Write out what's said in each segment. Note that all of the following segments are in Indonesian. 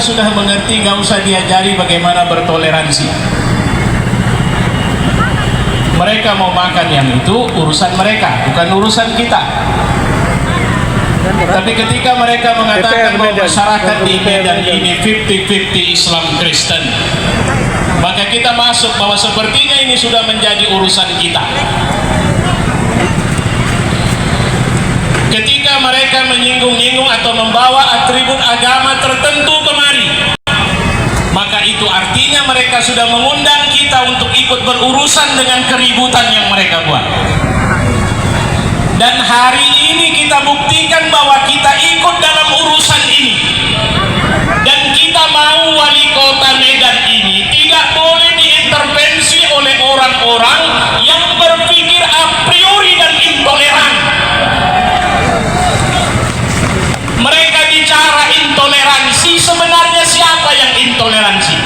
sudah mengerti, nggak usah diajari bagaimana bertoleransi. Mereka mau makan yang itu urusan mereka, bukan urusan kita. Tapi ketika mereka mengatakan bahwa masyarakat di Medan ini 50-50 Islam Kristen, maka kita masuk bahwa sepertinya ini sudah menjadi urusan kita. Ketika mereka menyinggung-nyinggung atau membawa atribut agama tertentu kemari, maka itu artinya mereka sudah mengundang kita untuk ikut berurusan dengan keributan yang mereka buat. Dan hari ini kita buktikan bahwa kita ikut dalam urusan ini. Dan kita mau wali kota Medan ini tidak boleh diintervensi oleh orang-orang yang berpikir a priori dan intoleran. Mereka bicara intoleransi, sebenarnya siapa yang intoleransi?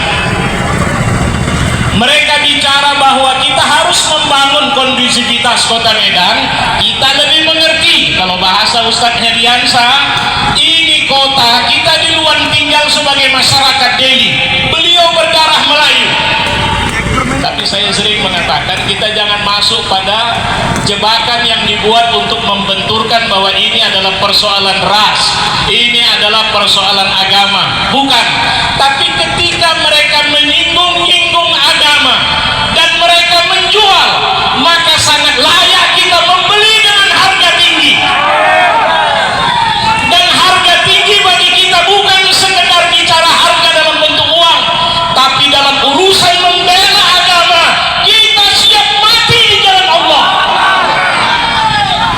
Mereka bicara bahwa kita harus membangun kondusivitas kota Medan. Kita lebih mengerti, kalau bahasa Ustadz Hediansa, ini kota kita di luar tinggal sebagai masyarakat Delhi. Beliau berdarah Melayu. Tapi saya sering mengatakan kita jangan masuk pada jebakan yang dibuat untuk membenturkan bahwa ini adalah persoalan ras, ini adalah persoalan agama. Bukan. Tapi ketika mereka menyinggung-nyinggung agama dan mereka menjual, maka sangat layak kita membeli dengan harga tinggi. Dan harga tinggi bagi kita bukan sekedar bicara harga dalam bentuk uang, tapi dalam urusan membela agama, kita siap mati di jalan Allah.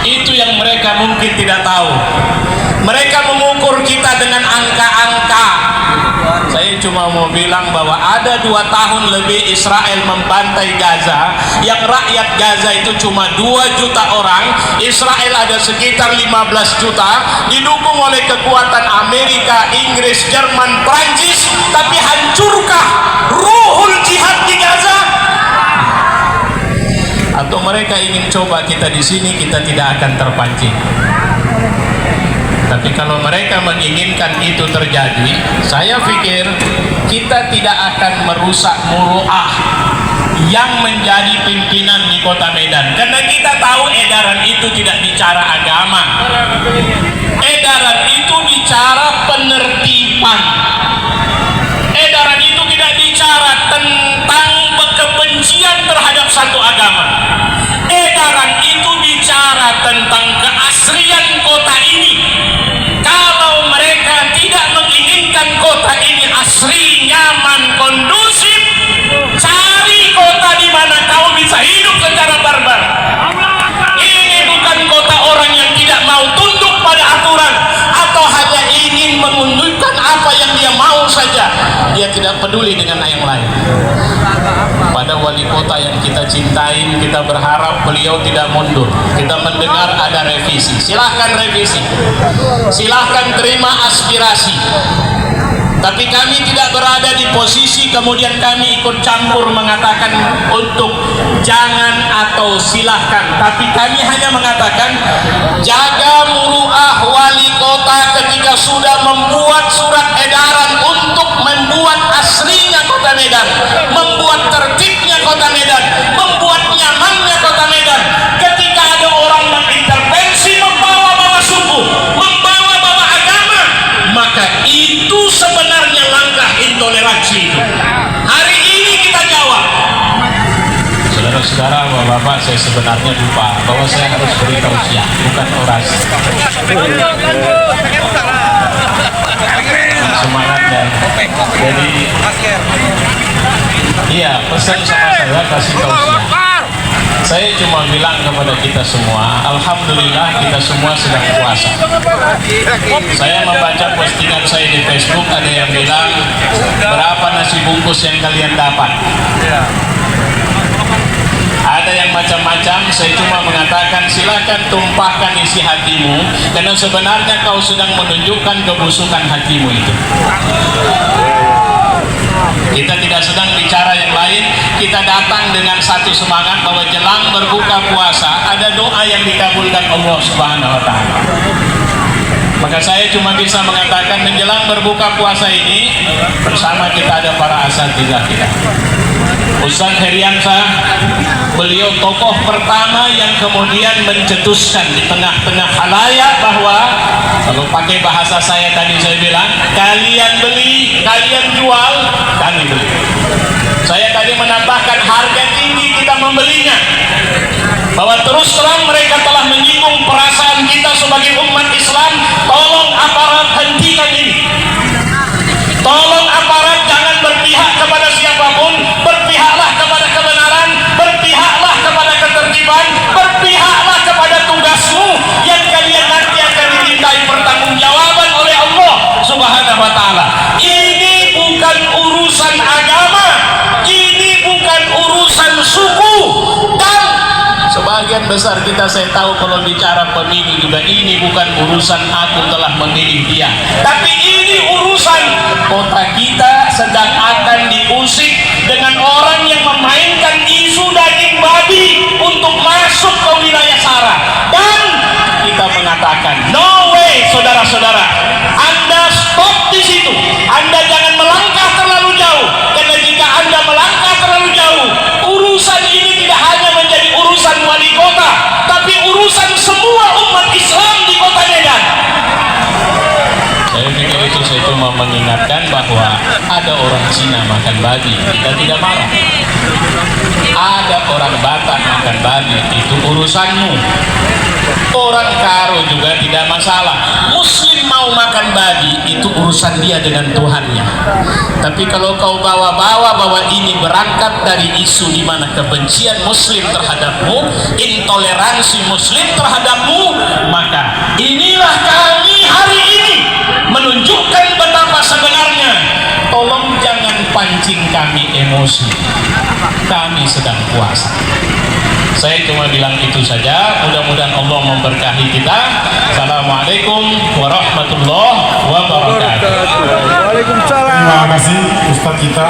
Itu yang mereka mungkin tidak tahu. Mereka mengukur kita dengan angka-angka. Saya cuma mau bilang bahwa ada 2 tahun lebih Israel membantai Gaza, yang rakyat Gaza itu cuma 2 juta orang, Israel ada sekitar 15 juta, didukung oleh kekuatan Amerika, Inggris, Jerman, Prancis. Tapi hancurkah ruhul jihad di Gaza? Atau mereka ingin coba kita di sini, kita tidak akan terpancing. Tapi kalau mereka menginginkan itu terjadi, saya pikir kita tidak akan merusak muruah yang menjadi pimpinan di kota Medan. Karena kita tahu edaran itu tidak bicara agama. Edaran itu bicara penertiban. Edaran itu tidak bicara tentang kebencian terhadap satu agama. Edaran itu bicara tentang keaslian kota ini. Kalau mereka tidak menginginkan kota ini asri, nyaman, kondusif, cari kota di mana kau bisa hidup secara barbar. Ini bukan kota orang yang tidak mau tunduk pada aturan atau hanya ingin menunjukkan apa yang dia mau saja. Dia tidak peduli dengan yang lain. Pada wali kota yang kita cintai, kita berharap beliau tidak mundur. Kita mendengar ada revisi, silahkan revisi, silahkan terima aspirasi. Tapi kami tidak berada di posisi kemudian kami ikut campur mengatakan untuk jangan atau silahkan. Tapi kami hanya mengatakan jaga muruah wali kota ketika sudah membuat surat edaran untuk membuat aslinya kota Medan, membuat tertibnya kota Medan, membuat nyamannya kota Medan. Ketika ada orang mengintervensi, membawa-bawa suku, membawa-bawa agama, maka itu sebenarnya langkah intoleransi itu. Hari ini kita jawab. Saudara-saudara, bapak-bapak, saya sebenarnya lupa bahwa saya harus beri tausiah, bukan orasi. Semangat dan jadi iya, pesan sama saya kasih tausiah. Saya cuma bilang kepada kita semua, alhamdulillah kita semua sedang puasa. Saya membaca postingan saya di Facebook, ada yang bilang berapa nasi bungkus yang kalian dapat. Ada yang macam-macam. Saya cuma mengatakan silakan tumpahkan isi hatimu, karena sebenarnya kau sedang menunjukkan kebusukan hatimu itu. Kita tidak sedang bicara yang lain. Kita datang dengan satu semangat bahwa jelang berbuka puasa ada doa yang dikabulkan Allah Subhanahu wa Ta'ala. Maka saya cuma bisa mengatakan menjelang berbuka puasa ini bersama kita ada para asatidzah kita. Ustaz Heriansah, beliau tokoh pertama yang kemudian mencetuskan di tengah-tengah khalayak bahwa kalau pakai bahasa saya tadi saya bilang, kalian beli, kalian jual, kami beli. Saya tadi menambahkan harga tinggi kita membelinya, bahwa terus terang mereka telah menyinggung perasaan kita sebagai umat Islam. Tolong aparat hentikan ini, tolong aparat jangan berpihak kepada siapapun, berpihaklah kepada kebenaran, berpihaklah kepada ketertiban, berpihaklah kepada tugasmu yang kalian nanti akan dimintai pertanggungjawaban oleh Allah Subhanahu wa taala. Ini bukan urusan agama, ini bukan urusan suku. Dan sebagian besar kita, saya tahu kalau bicara pemilu juga, ini bukan urusan aku telah memilih dia, tapi ini urusan kota kita sedang akan diusik dengan orang yang memainkan isu daging babi untuk masuk ke wilayah SARA. Dan kita mengatakan no way, saudara-saudara, Anda stop di situ. Anda jangan melangkah terlalu jauh, karena jika Anda melangkah terlalu jauh, urusan ini tidak hanya menjadi urusan wali kota, tapi urusan semua umat Islam di kota Medan. Saya pikir itu saya cuma mengingatkan bahwa ada orang Cina makan babi, kita tidak marah. Ada orang Batak makan babi, itu urusanmu. Orang Karo juga tidak masalah. Muslim mau makan babi, itu urusan dia dengan Tuhannya. Tapi kalau kau bawa-bawa bahwa ini berangkat dari isu di mana kebencian Muslim terhadapmu, intoleransi Muslim terhadapmu, maka inilah kami hari ini menunjukkan betapa sebenarnya. Tolong jangan pancing kami emosi, kami sedang puasa. Saya cuma bilang itu saja. Mudah-mudahan Allah memberkahi kita. Assalamualaikum warahmatullahi wabarakatuh. Waalaikumsalam. Terima kasih Ustaz kita.